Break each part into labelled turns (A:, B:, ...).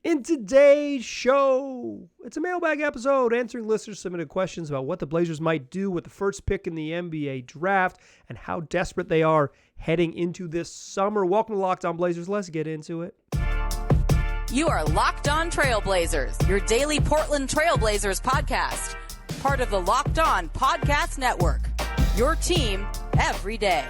A: In today's show, it's a mailbag episode answering listeners submitted questions about what the Blazers might do with the first pick in the NBA draft and how desperate they are heading into this summer. Welcome to Locked On Blazers. Let's get into it.
B: You are Locked On Trailblazers, your daily Portland Trailblazers podcast. Part of the Locked On Podcast Network, your team every day.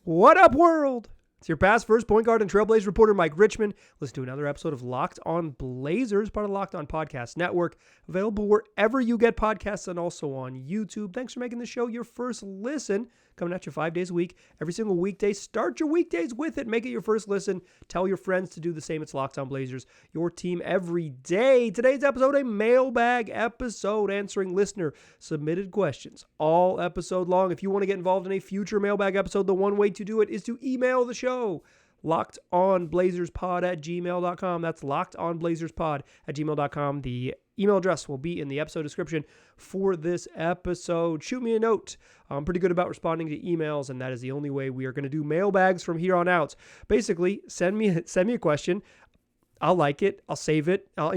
A: What up, world? It's your past first point guard and Trailblazer reporter, Mike Richmond. Listen to another episode of Locked On Blazers, part of the Locked On Podcast Network, available wherever you get podcasts and also on YouTube. Thanks for making the show your first listen. Coming at you 5 days a week, every single weekday. Start your weekdays with it. Make it your first listen. Tell your friends to do the same. It's Locked On Blazers, your team every day. Today's episode, a mailbag episode answering listener submitted questions all episode long. If you want to get involved in a future mailbag episode, the one way to do it is to email the show. LockedOnBlazersPod@gmail.com. That's LockedOnBlazersPod@gmail.com. The email address will be in the episode description for this episode. Shoot me a note. I'm pretty good about responding to emails, and that is the only way we are going to do mailbags from here on out. Basically, send me a question. I'll like it. I'll save it. I'll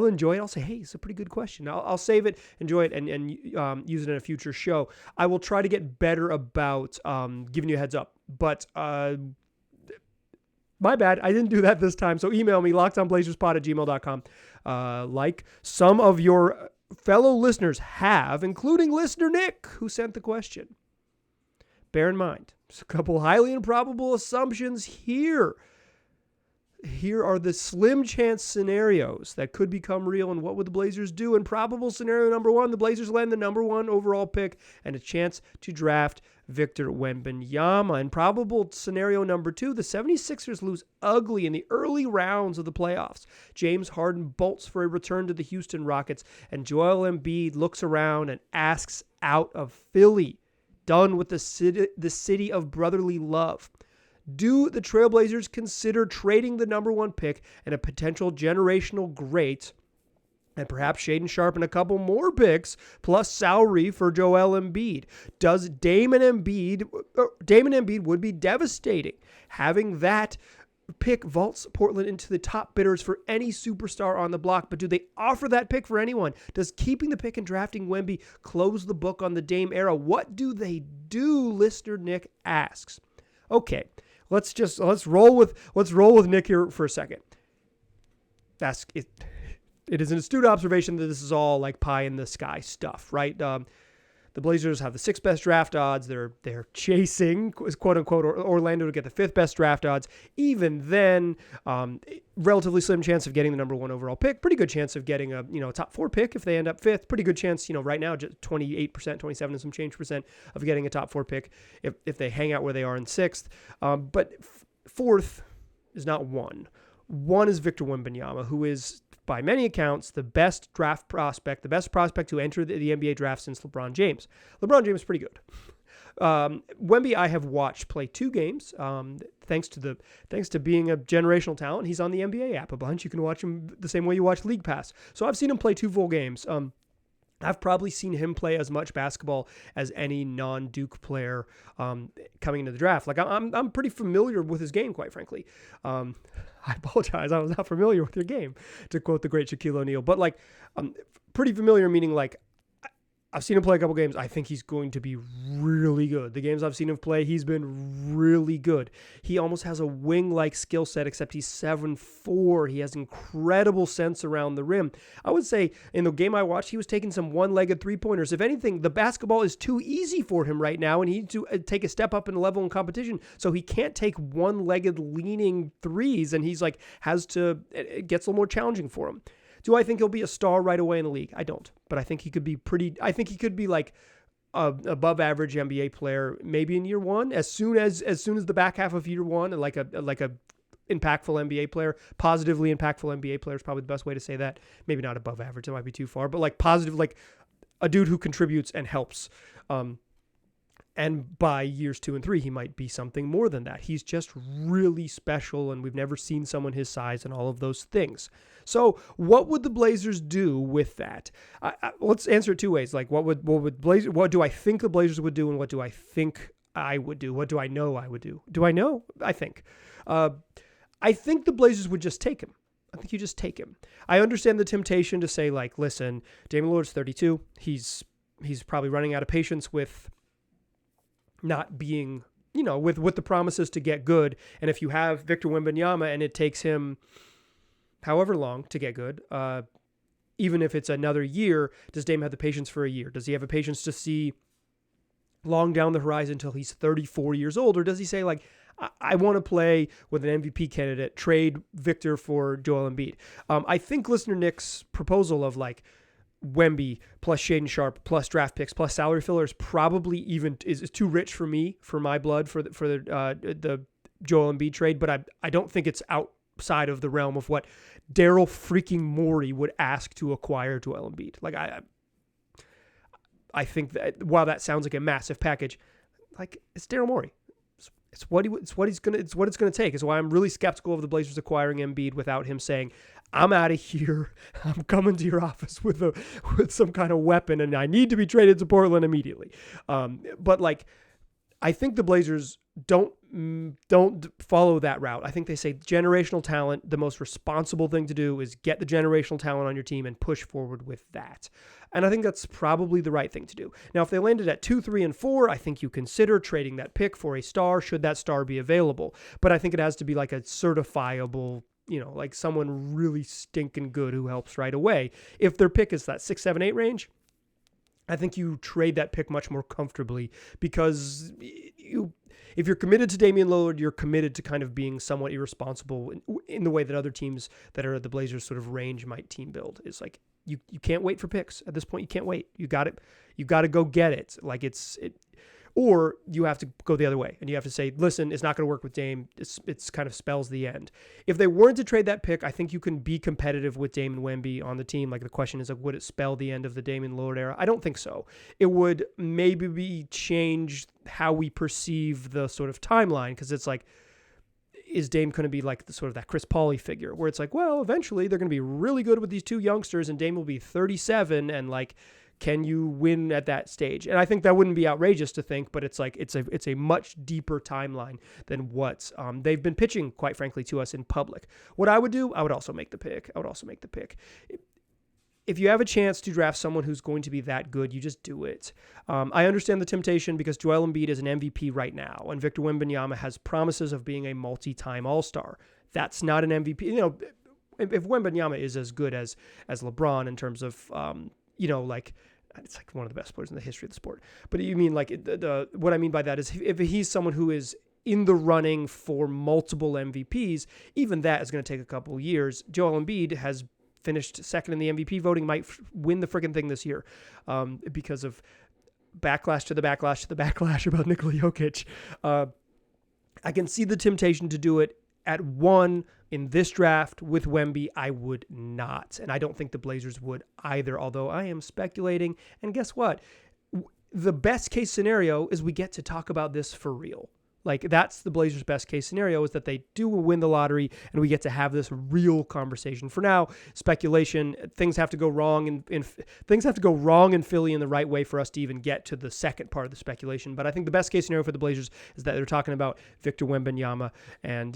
A: enjoy it. I'll say, hey, it's a pretty good question. I'll save it, enjoy it, and use it in a future show. I will try to get better about giving you a heads up, but my bad. I didn't do that this time. So email me, lockedonblazerspod@gmail.com. Like some of your fellow listeners have, including listener Nick, who sent the question. Bear in mind, there's a couple highly improbable assumptions here. Here are the slim chance scenarios that could become real, and what would the Blazers do? In probable scenario number one, the Blazers land the number one overall pick and a chance to draft Victor Wembanyama. In probable scenario number two, the 76ers lose ugly in the early rounds of the playoffs. James Harden bolts for a return to the Houston Rockets, and Joel Embiid looks around and asks out of Philly. Done with the city of brotherly love. Do the Trailblazers consider trading the number one pick and a potential generational great, and perhaps Shaedon Sharpe and a couple more picks plus salary for Joel Embiid? Does Damian Embiid would be devastating. Having that pick vaults Portland into the top bidders for any superstar on the block, but do they offer that pick for anyone? Does keeping the pick and drafting Wemby close the book on the Dame era? What do they do? Listener Nick asks. Okay. Let's roll with Nick here for a second. That's it. It is an astute observation that this is all like pie in the sky stuff, right? The Blazers have the sixth best draft odds. They're chasing, quote unquote, Orlando to get the fifth best draft odds. Even then, relatively slim chance of getting the number one overall pick. Pretty good chance of getting a top four pick if they end up fifth. Pretty good chance, right now, just 28%, 27 and some change percent of getting a top four pick if they hang out where they are in sixth. But fourth is not one. One is Victor Wembanyama, who is, by many accounts, the best draft prospect, the best prospect to enter the NBA draft since LeBron James. LeBron James is pretty good. Wemby, I have watched play 2 games. Thanks to being a generational talent, he's on the NBA app a bunch. You can watch him the same way you watch League Pass. So I've seen him play 2 full games. I've probably seen him play as much basketball as any non-Duke player coming into the draft. Like I'm pretty familiar with his game, quite frankly. I apologize, I was not familiar with your game, to quote the great Shaquille O'Neal. But pretty familiar, meaning I've seen him play a couple games. I think he's going to be really good. The games I've seen him play, he's been really good. He almost has a wing-like skill set, except he's 7'4". He has incredible sense around the rim. I would say in the game I watched, he was taking some one-legged three-pointers. If anything, the basketball is too easy for him right now, and he needs to take a step up in level in competition. So he can't take one-legged leaning threes, and it gets a little more challenging for him. Do I think he'll be a star right away in the league? I don't, but I think he could be like a above average NBA player, maybe in year one, as soon as the back half of year one, like a impactful NBA player, positively impactful NBA player is probably the best way to say that. Maybe not above average, it might be too far, but like positive, like a dude who contributes and helps. And by years 2 and 3, he might be something more than that. He's just really special, and we've never seen someone his size and all of those things. So what would the Blazers do with that? Let's answer it 2 ways. Like, what do I think the Blazers would do, and what do I think I would do? What do I know I would do? Do I know? I think the Blazers would just take him. I think you just take him. I understand the temptation to say, like, listen, Damian Lillard's 32. He's probably running out of patience with not being, with the promises to get good. And if you have Victor Wembanyama and it takes him however long to get good, even if it's another year, does Dame have the patience for a year? Does he have the patience to see long down the horizon until he's 34 years old? Or does he say, like, I want to play with an MVP candidate, trade Victor for Joel Embiid? I think listener Nick's proposal of, like, Wemby plus Shaedon Sharpe plus draft picks plus salary fillers probably even is too rich for me, for my blood, for the Joel Embiid trade. But I don't think it's outside of the realm of what Daryl freaking Morey would ask to acquire Joel Embiid. Like, I think that while that sounds like a massive package, like, it's Daryl Morey. It's what it's gonna take. Is why I'm really skeptical of the Blazers acquiring Embiid without him saying, "I'm out of here. I'm coming to your office with some kind of weapon, and I need to be traded to Portland immediately." But, like, I think the Blazers don't follow that route. I think they say generational talent. The most responsible thing to do is get the generational talent on your team and push forward with that. And I think that's probably the right thing to do. Now, if they landed at 2, 3, and 4, I think you consider trading that pick for a star, should that star be available. But I think it has to be like a certifiable, like someone really stinking good who helps right away. If their pick is that 6, 7, 8 range, I think you trade that pick much more comfortably, because if you're committed to Damian Lillard, you're committed to kind of being somewhat irresponsible in the way that other teams that are at the Blazers sort of range might team build. It's like, you can't wait for picks at this point. You can't wait. You got it. You got to go get it. Like, or you have to go the other way and you have to say, listen, it's not going to work with Dame. It's kind of spells the end. If they weren't to trade that pick, I think you can be competitive with Dame and Wemby on the team. Like, the question is, like, would it spell the end of the Damian Lillard era? I don't think so. It would maybe change how we perceive the sort of timeline, because it's like, is Dame going to be like the sort of that Chris Paul figure where it's like, well, eventually they're going to be really good with these two youngsters and Dame will be 37, and, like, can you win at that stage? And I think that wouldn't be outrageous to think, but it's like, it's a much deeper timeline than what they've been pitching, quite frankly, to us in public. What I would do, I would also make the pick. If you have a chance to draft someone who's going to be that good, you just do it. I understand the temptation because Joel Embiid is an MVP right now, and Victor Wembanyama has promises of being a multi-time All-Star. That's not an MVP. If Wembanyama is as good as LeBron in terms of, like, it's like one of the best players in the history of the sport. But you mean, like, what I mean by that is if he's someone who is in the running for multiple MVPs, even that is going to take a couple years. Joel Embiid has finished second in the MVP voting, might win the freaking thing this year because of backlash about Nikola Jokic. I can see the temptation to do it at 1 in this draft with Wemby. I would not. And I don't think the Blazers would either, although I am speculating. And guess what? The best case scenario is we get to talk about this for real. Like, that's the Blazers' best case scenario, is that they do win the lottery and we get to have this real conversation. For now, speculation. Things have to go wrong in Philly in the right way for us to even get to the second part of the speculation. But I think the best case scenario for the Blazers is that they're talking about Victor Wembanyama and,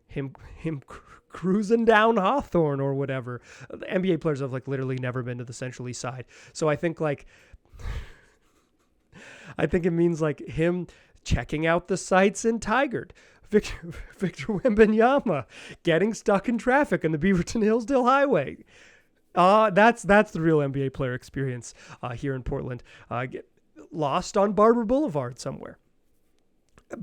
A: him cruising down Hawthorne or whatever. The NBA players have, like, literally never been to the Central East Side. So I think, like, it means, like, him checking out the sights in Tigard, Victor Wembanyama getting stuck in traffic on the Beaverton Hillsdale Highway. That's the real NBA player experience here in Portland. Get lost on Barber Boulevard somewhere.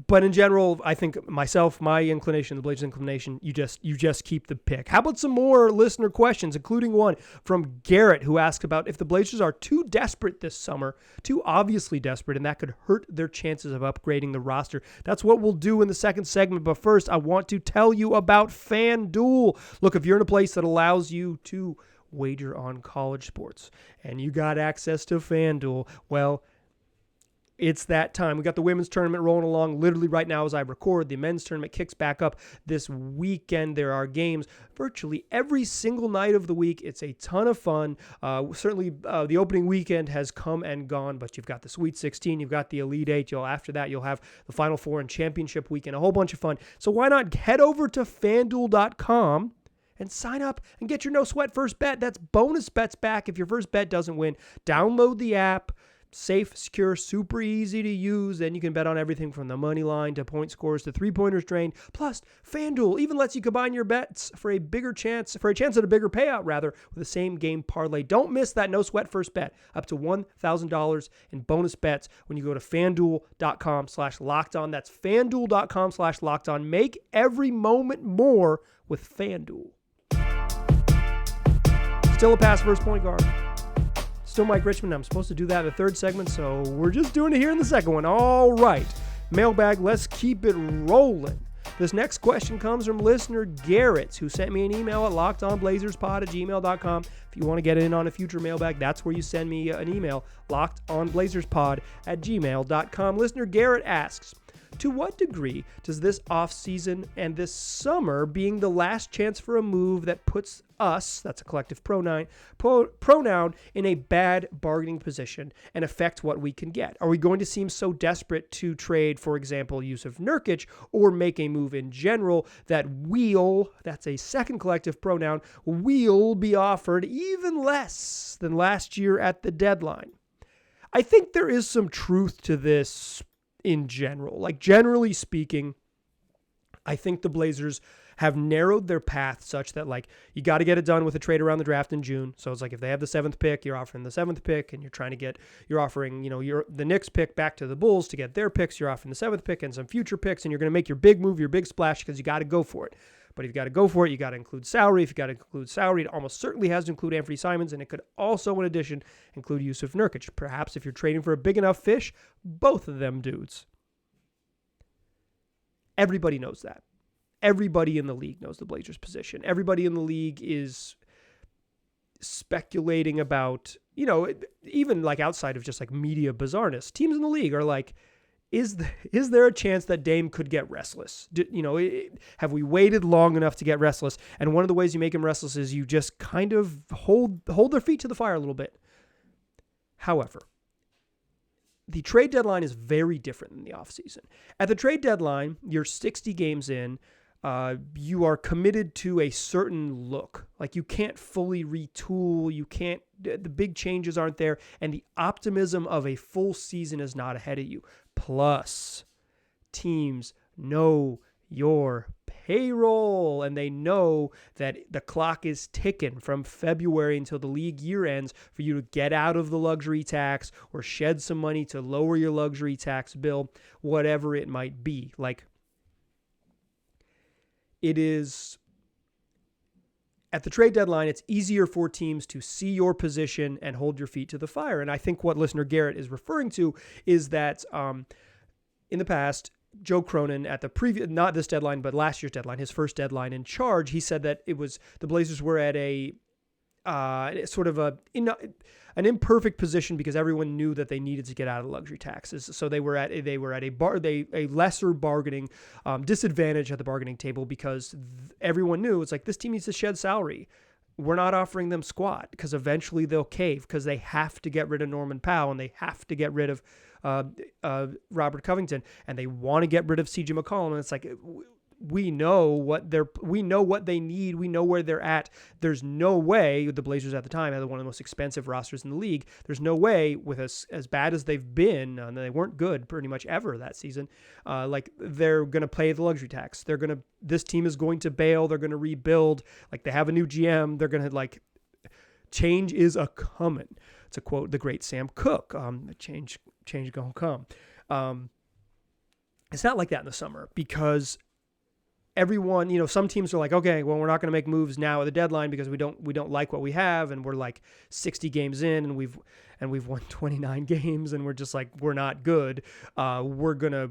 A: But in general, I think my inclination, the Blazers' inclination, you just keep the pick. How about some more listener questions, including one from Garrett, who asked about if the Blazers are too desperate this summer, too obviously desperate, and that could hurt their chances of upgrading the roster. That's what we'll do in the second segment. But first, I want to tell you about FanDuel. Look, if you're in a place that allows you to wager on college sports and you got access to FanDuel, well, It's that time. We got the women's tournament rolling along literally right now as I record. The men's tournament kicks back up this weekend. There are games virtually every single night of the week. It's a ton of fun. Certainly the opening weekend has come and gone, but you've got the Sweet 16, you've got the Elite 8. After that, you'll have the Final Four and Championship weekend, a whole bunch of fun. So why not head over to FanDuel.com and sign up and get your no sweat first bet. That's bonus bets back if your first bet doesn't win. Download the app. Safe, secure, super easy to use. Then you can bet on everything from the money line to point scores to three-pointers drained. Plus, FanDuel even lets you combine your bets for a chance at a bigger payout, with the same game parlay. Don't miss that no sweat first bet. Up to $1,000 in bonus bets when you go to FanDuel.com/lockedon. That's FanDuel.com/lockedon. Make every moment more with FanDuel. Still a pass first point guard. Still Mike Richmond. I'm supposed to do that in the third segment, so we're just doing it here in the second one. All right. Mailbag, let's keep it rolling. This next question comes from listener Garrett, who sent me an email at lockedonblazerspod@gmail.com. If you want to get in on a future mailbag, that's where you send me an email, lockedonblazerspod@gmail.com. Listener Garrett asks, to what degree does this offseason and this summer being the last chance for a move that puts us, that's a collective pronoun, in a bad bargaining position and affect what we can get? Are we going to seem so desperate to trade, for example, Jusuf Nurkic, or make a move in general that we'll, that's a second collective pronoun, we'll be offered even less than last year at the deadline? I think there is some truth to this in general. Like, generally speaking, I think the Blazers have narrowed their path such that, like, you got to get it done with a trade around the draft in June. So it's like, if they have the 7th pick, you're offering the 7th pick, and you're offering, the Knicks pick back to the Bulls to get their picks. You're offering the 7th pick and some future picks, and you're going to make your big move, your big splash, because you got to go for it. But if you got to go for it, you got to include salary. If you got to include salary, it almost certainly has to include Anthony Simons, and it could also, in addition, include Jusuf Nurkic. Perhaps if you're trading for a big enough fish, both of them dudes. Everybody knows that. Everybody in the league knows the Blazers' position. Everybody in the league is speculating about, even like outside of just like media bizarreness, teams in the league are like, is there a chance that Dame could get restless? Have we waited long enough to get restless? And one of the ways you make him restless is you just kind of hold their feet to the fire a little bit. However, the trade deadline is very different than the offseason. At the trade deadline, you're 60 games in. You are committed to a certain look. Like, you can't fully retool. The big changes aren't there. And the optimism of a full season is not ahead of you. Plus, teams know your payroll, and they know that the clock is ticking from February until the league year ends for you to get out of the luxury tax or shed some money to lower your luxury tax bill, whatever it might be. Like, it is at the trade deadline, it's easier for teams to see your position and hold your feet to the fire. And I think what listener Garrett is referring to is that in the past, Joe Cronin at the previous, not this deadline, but last year's deadline, his first deadline in charge, he said that it was the Blazers were at a sort of an imperfect position because everyone knew that they needed to get out of the luxury taxes. So they were at a lesser bargaining disadvantage at the bargaining table because everyone knew it's like, this team needs to shed salary. We're not offering them squat because eventually they'll cave because they have to get rid of Norman Powell and they have to get rid of Robert Covington and they want to get rid of CJ McCollum. And it's like, we know what they need. We know where they're at. There's no way the Blazers at the time had one of the most expensive rosters in the league. There's no way with as bad as they've been, and they weren't good pretty much ever that season. Like, they're going to pay the luxury tax. This team is going to bail. They're going to rebuild. Like, they have a new GM. They're going to change is a coming. To quote the great Sam Cooke, change gonna come. It's not like that in the summer because everyone, some teams are like, okay, well, we're not going to make moves now at the deadline because we don't like what we have, and we're like 60 games in, and we've won 29 games, and we're just like, we're not good. We're gonna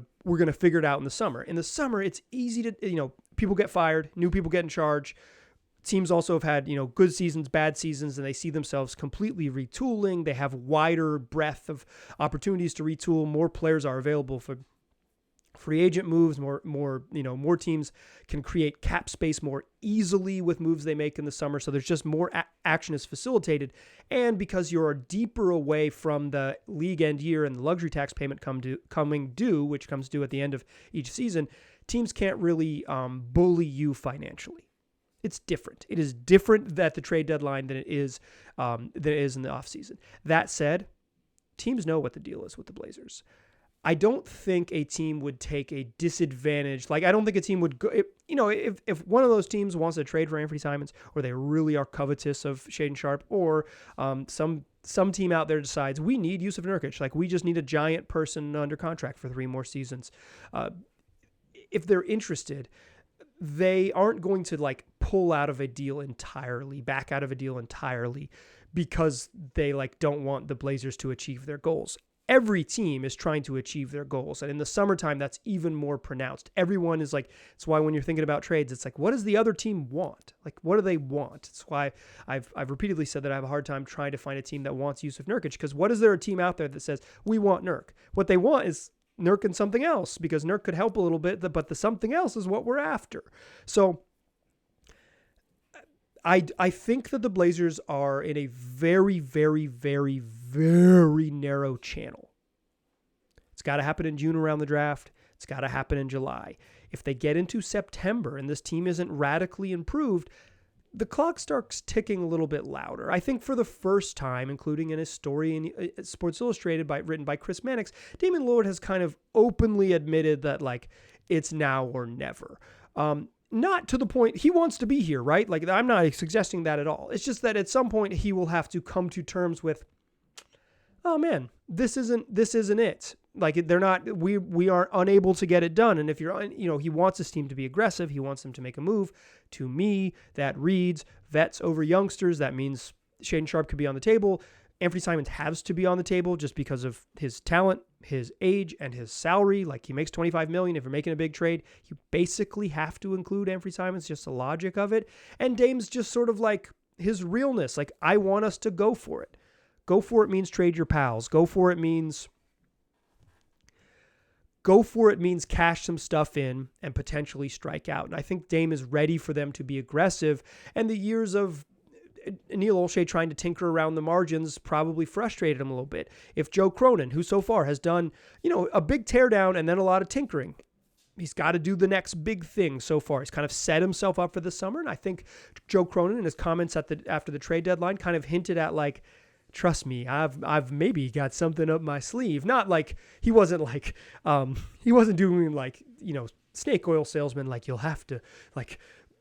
A: figure it out in the summer. In the summer, it's easy to, people get fired, new people get in charge. Teams also have had, good seasons, bad seasons, and they see themselves completely retooling. They have wider breadth of opportunities to retool. More players are available for free agent moves. More teams can create cap space more easily with moves they make in the summer. So there's just more action is facilitated. And because you're deeper away from the league end year and the luxury tax payment coming due, which comes due at the end of each season, teams can't really bully you financially. It's different. It is different at the trade deadline than it is in the offseason. That said, teams know what the deal is with the Blazers. I don't think a team would take a disadvantage. Like, I don't think a team would go, if one of those teams wants to trade for Anthony Simons, or they really are covetous of Shaedon Sharpe, or some team out there decides we need Jusuf Nurkic. Like, we just need a giant person under contract for 3 more seasons. If they're interested, they aren't going to pull out of a deal entirely, back out of a deal entirely, because they don't want the Blazers to achieve their goals. Every team is trying to achieve their goals. And in the summertime, that's even more pronounced. Everyone is it's why when you're thinking about trades, it's what does the other team want? What do they want? It's why I've repeatedly said that I have a hard time trying to find a team that wants Jusuf Nurkic, because what is there a team out there that says, we want Nurk? What they want is Nurk and something else, because Nurk could help a little bit, but the something else is what we're after. So I think that the Blazers are in a very, very, very, very narrow channel. It's got to happen in June around the draft. It's got to happen in July. If they get into September and this team isn't radically improved, the clock starts ticking a little bit louder. I think for the first time, including in a story in Sports Illustrated written by Chris Mannix, Damian Lillard has kind of openly admitted that it's now or never. Not to the point he wants to be here, right? I'm not suggesting that at all. It's just that at some point he will have to come to terms with, oh man, this isn't it. They're not, we are unable to get it done. And if he wants his team to be aggressive. He wants them to make a move. To me, that reads vets over youngsters. That means Shaedon Sharpe could be on the table. Anthony Simons has to be on the table just because of his talent, his age, and his salary. He makes $25 million. If you're making a big trade, you basically have to include Anthony Simons, just the logic of it. And Dame's just sort of his realness. I want us to go for it. Go for it means trade your pals. Go for it means cash some stuff in and potentially strike out. And I think Dame is ready for them to be aggressive. And the years of Neil Olshey trying to tinker around the margins probably frustrated him a little bit. If Joe Cronin, who so far has done, a big teardown and then a lot of tinkering, he's got to do the next big thing so far. He's kind of set himself up for the summer. And I think Joe Cronin in his comments after the trade deadline kind of hinted at trust me, I've maybe got something up my sleeve. Not he wasn't he wasn't doing snake oil salesman, you'll have to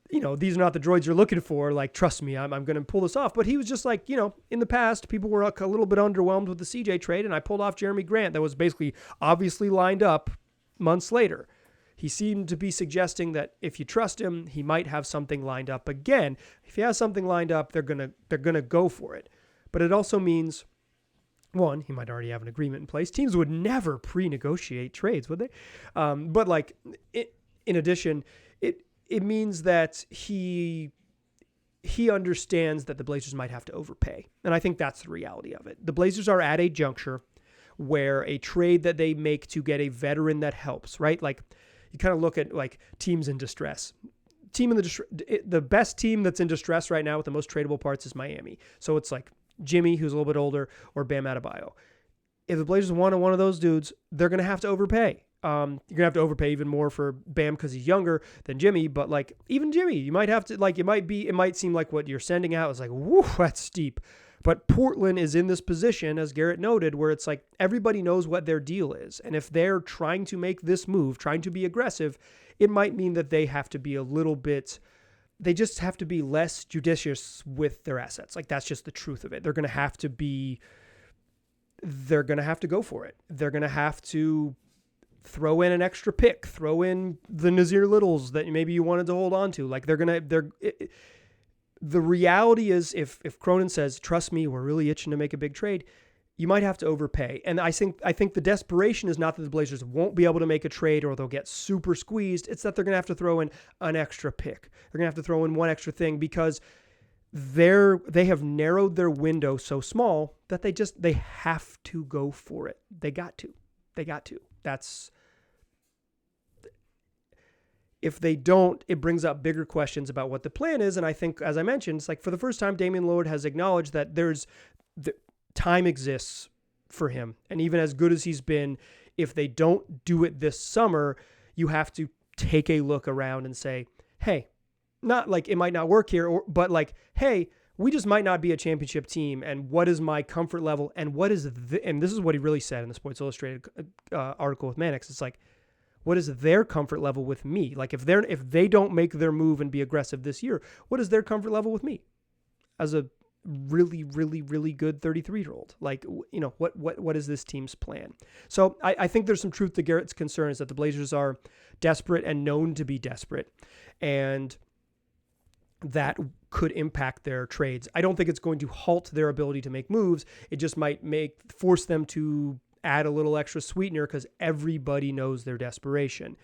A: these are not the droids you're looking for. Trust me, I'm going to pull this off. But he was just in the past, people were a little bit underwhelmed with the CJ trade, and I pulled off Jeremy Grant that was basically obviously lined up months later. He seemed to be suggesting that if you trust him, he might have something lined up again. If he has something lined up, they're gonna go for it. But it also means, one, he might already have an agreement in place. Teams would never pre-negotiate trades, would they? But in addition, it means that he understands that the Blazers might have to overpay. And I think that's the reality of it. The Blazers are at a juncture where a trade that they make to get a veteran that helps, right? You kind of look at teams in distress. The best team that's in distress right now with the most tradable parts is Miami. So it's Jimmy, who's a little bit older, or Bam Adebayo. If the Blazers want one of those dudes, they're going to have to overpay. You're going to have to overpay even more for Bam because he's younger than Jimmy. But even Jimmy, you might have to, it might seem like what you're sending out is woo, that's steep. But Portland is in this position, as Garrett noted, where it's everybody knows what their deal is. And if they're trying to make this move, trying to be aggressive, it might mean that they have to be they just have to be less judicious with their assets. That's just the truth of it. They're going to have to go for it. They're going to have to throw in an extra pick, throw in the Nazir Littles that maybe you wanted to hold on to. The reality is if Cronin says, trust me, we're really itching to make a big trade, you might have to overpay. And I think the desperation is not that the Blazers won't be able to make a trade or they'll get super squeezed. It's that they're going to have to throw in an extra pick. They're going to have to throw in one extra thing because they have narrowed their window so small that they have to go for it. They got to. If they don't, it brings up bigger questions about what the plan is. And I think, as I mentioned, it's like for the first time, Damian Lillard has acknowledged that the time exists for him. And even as good as he's been, if they don't do it this summer, you have to take a look around and say, hey, not like it might not work here, but like, hey, we just might not be a championship team. And what is my comfort level? And what is and this is what he really said in the Sports Illustrated article with Mannix. It's like, what is their comfort level with me? Like if they don't make their move and be aggressive this year, what is their comfort level with me as a really, really, really good 33-year-old? Like, you know, what is this team's plan? So I think there's some truth to Garrett's concerns that the Blazers are desperate and known to be desperate, and that could impact their trades. I don't think it's going to halt their ability to make moves. It just might force them to add a little extra sweetener because everybody knows their desperation.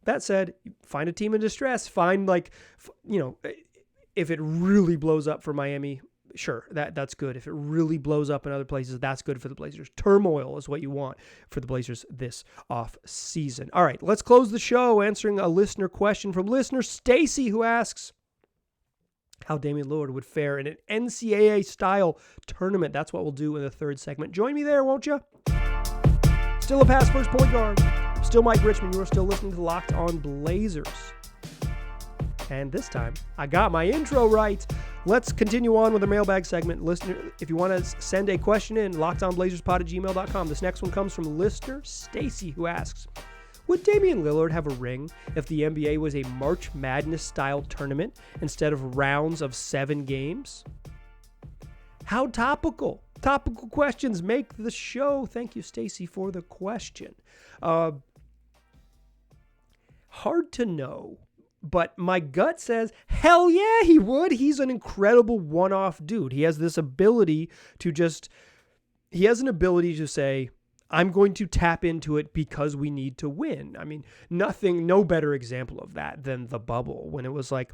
A: That said, find a team in distress. Find if it really blows up for Miami, sure, that's good. If it really blows up in other places, that's good for the Blazers. Turmoil is what you want for the Blazers this off season. All right, let's close the show answering a listener question from listener Stacy, who asks how Damian Lillard would fare in an NCAA style tournament. That's what we'll do in the third segment. Join me there, won't you? Still a pass first point guard. Still Mike Richmond. You are still listening to Locked On Blazers. And this time, I got my intro right. Let's continue on with the mailbag segment. Listener, if you want to send a question in, lockedonblazerspod@gmail.com. This next one comes from listener Stacy, who asks, would Damian Lillard have a ring if the NBA was a March Madness-style tournament instead of rounds of 7 games? How topical. Topical questions make the show. Thank you, Stacy, for the question. Hard to know, but my gut says, hell yeah, he would. He's an incredible one-off dude. He has this ability he has an ability to say, I'm going to tap into it because we need to win. I mean, no better example of that than the bubble, when it was like,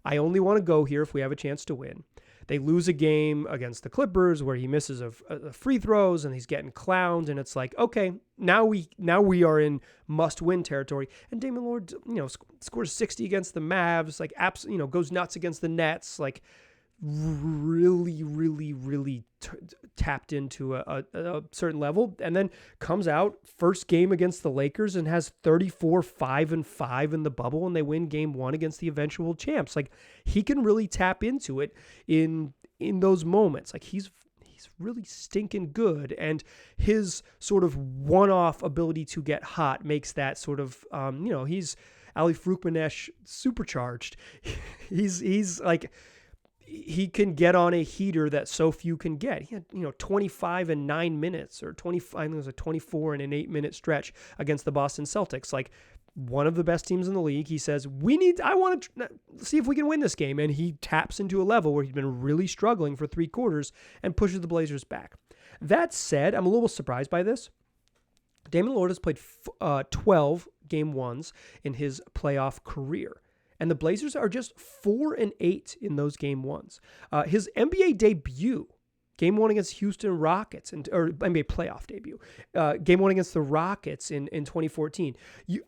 A: I only want to go here if we have a chance to win. They lose a game against the Clippers where he misses a free throws and he's getting clowned, and it's like, okay, now we are in must-win territory. And Damian Lillard, scores 60 against the Mavs, like goes nuts against the Nets, like really, really, really tapped into a certain level, and then comes out first game against the Lakers and has 34-5-5 in the bubble, and they win game 1 against the eventual champs. Like, he can really tap into it in those moments. Like, he's really stinking good, and his sort of one-off ability to get hot makes that sort of he's Ali Frukmanesh supercharged. he's like, he can get on a heater that so few can get. He had, 25 in 9 minutes, or 25, I think it was a 24 in an 8-minute stretch against the Boston Celtics. Like, one of the best teams in the league. He says, I want to see if we can win this game. And he taps into a level where he's been really struggling for 3 quarters and pushes the Blazers back. That said, I'm a little surprised by this. Damian Lillard has played 12 game 1s in his playoff career, and the Blazers are just 4-8 in those game 1s. His NBA debut, game 1 against Houston Rockets, or NBA playoff debut, game 1 against the Rockets in 2014.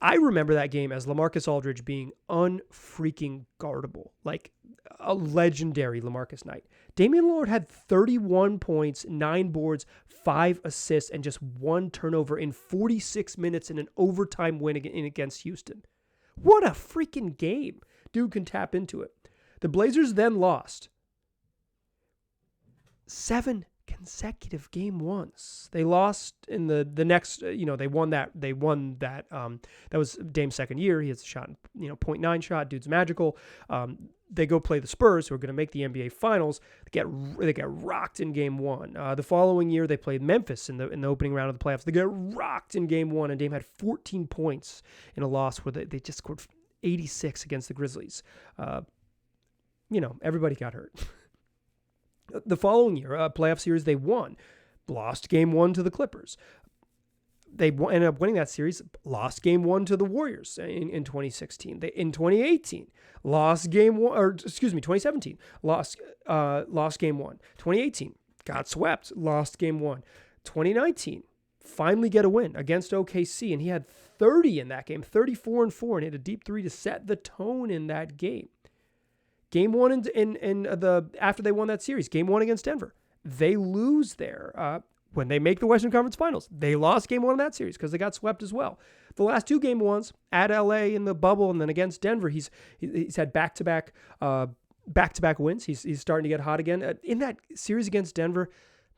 A: I remember that game as LaMarcus Aldridge being unfreaking guardable, like a legendary LaMarcus night. Damian Lillard had 31 points, 9 boards, 5 assists, and just 1 turnover in 46 minutes in an overtime win against Houston. What a freaking game. Dude can tap into it. The Blazers then lost 7 consecutive game 1s. They lost in the next, they won that. That was Dame's second year. He has a shot, 0.9 shot. Dude's magical. They go play the Spurs, who are going to make the NBA Finals. They get rocked in game 1. The following year, they played Memphis in the opening round of the playoffs. They get rocked in game 1, and Dame had 14 points in a loss where they just scored 86 against the Grizzlies. Everybody got hurt. The following year, playoff series, they won. lost game 1 to the Clippers. They ended up winning that series, lost game 1 to the Warriors in 2016. In 2018, lost game 1, or excuse me, 2017, lost game 1. 2018, got swept, lost game 1. 2019, finally get a win against OKC, and he had 30 in that game, 34-4, and hit a deep three to set the tone in that game. Game 1 after they won that series, game 1 against Denver, they lose there. When they make the Western Conference Finals, they lost game 1 in that series because they got swept as well. The last 2 game 1s at LA in the bubble and then against Denver, he's had back-to-back wins. He's starting to get hot again. In that series against Denver,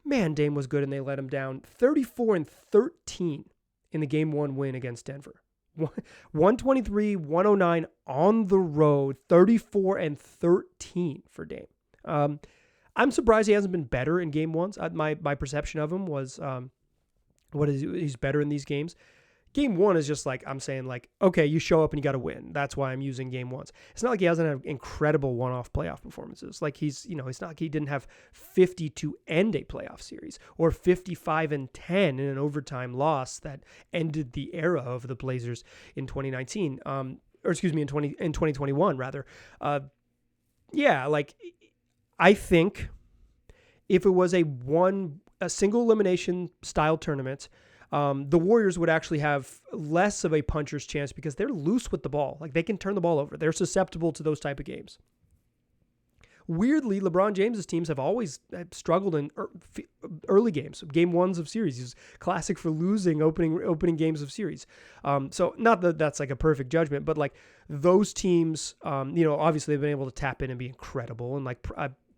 A: man, Dame was good and they let him down. 34-13 in the game 1 win against Denver. 123-109 on the road, 34-13 for Dame. I'm surprised he hasn't been better in game 1s. My perception of him was he's better in these games. Game 1 is just like, I'm saying like, okay, you show up and you got to win. That's why I'm using game 1s. It's not like he hasn't had incredible one-off playoff performances. Like it's not like he didn't have 50 to end a playoff series or 55-10 in an overtime loss that ended the era of the Blazers in 2019. In 2021 rather. I think if it was a single elimination style tournament, the Warriors would actually have less of a puncher's chance because they're loose with the ball. Like they can turn the ball over. They're susceptible to those type of games. Weirdly, LeBron James's teams have always struggled in early games, game 1s of series. He's classic for losing opening games of series. So not that that's like a perfect judgment, but like those teams, obviously they've been able to tap in and be incredible. And like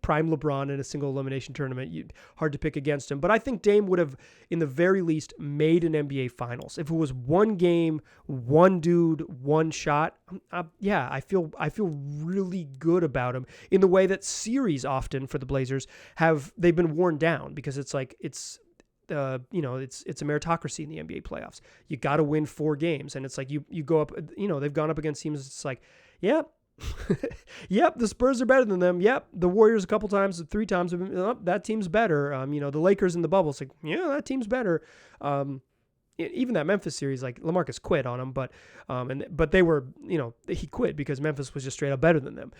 A: prime LeBron in a single elimination tournament, hard to pick against him. But I think Dame would have, in the very least, made an NBA Finals. If it was one game, one dude, one shot, I feel really good about him in the way that series often for the Blazers they've been worn down because it's like it's a meritocracy in the NBA playoffs. You got to win 4 games, and it's like you go up. They've gone up against teams. It's like, yeah. Yep, the Spurs are better than them. Yep, the Warriors a couple times, 3 times. That team's better. The Lakers in the bubble. It's like, yeah, that team's better. Even that Memphis series, like LaMarcus quit on them, but they were, he quit because Memphis was just straight up better than them.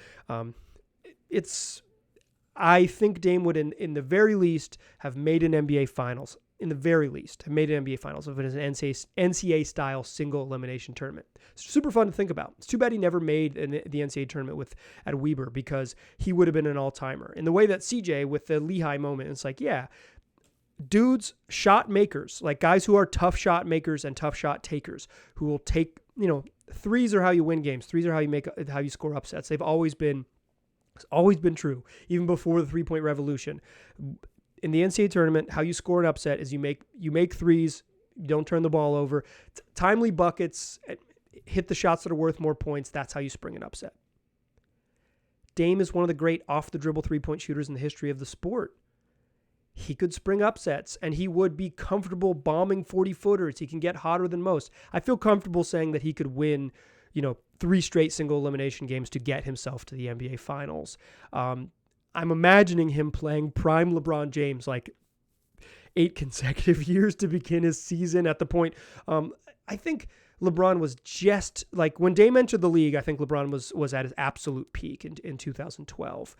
A: I think Dame would, in the very least, have made an NBA Finals. In the very least, have made an NBA Finals if it is an NCAA-style single elimination tournament. It's super fun to think about. It's too bad he never made the NCAA tournament at Weber because he would have been an all-timer. In the way that CJ, with the Lehigh moment, it's like, yeah, dudes, shot makers, like guys who are tough shot makers and tough shot takers who will take, threes are how you win games. Threes are how you score upsets. It's always been true, even before the 3-point revolution. In the NCAA tournament, how you score an upset is you make threes, you don't turn the ball over, timely buckets, hit the shots that are worth more points. That's how you spring an upset. Dame is one of the great off-the-dribble 3-point shooters in the history of the sport. He could spring upsets, and he would be comfortable bombing 40-footers. He can get hotter than most. I feel comfortable saying that he could win, 3 straight single elimination games to get himself to the NBA Finals. I'm imagining him playing prime LeBron James like 8 consecutive years to begin his season at the point. I think LeBron was just like when Dame entered the league, I think LeBron was at his absolute peak in 2012.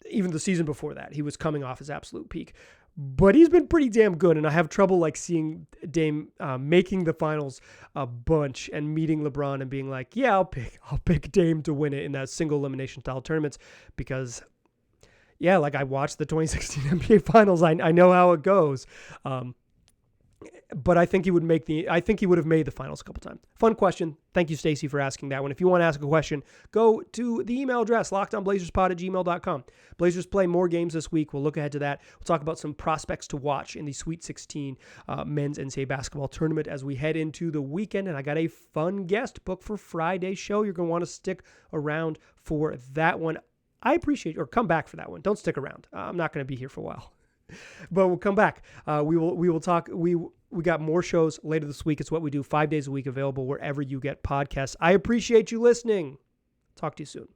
A: Even the season before that, he was coming off his absolute peak. But he's been pretty damn good, and I have trouble like seeing Dame making the finals a bunch and meeting LeBron and being like, yeah, I'll pick Dame to win it in that single elimination style tournaments because, yeah, like I watched the 2016 NBA Finals, I know how it goes. But I think he would have made the finals a couple times. Fun question. Thank you, Stacy, for asking that one. If you want to ask a question, go to the email address, lockedonblazerspod@gmail.com. Blazers play more games this week. We'll look ahead to that. We'll talk about some prospects to watch in the Sweet 16 men's NCAA basketball tournament as we head into the weekend. And I got a fun guest booked for Friday's show. You're going to want to stick around for that one. I appreciate or come back for that one. Don't stick around. I'm not going to be here for a while. But we'll come back. We will talk. We got more shows later this week. It's what we do 5 days a week, available wherever you get podcasts. I appreciate you listening. Talk to you soon.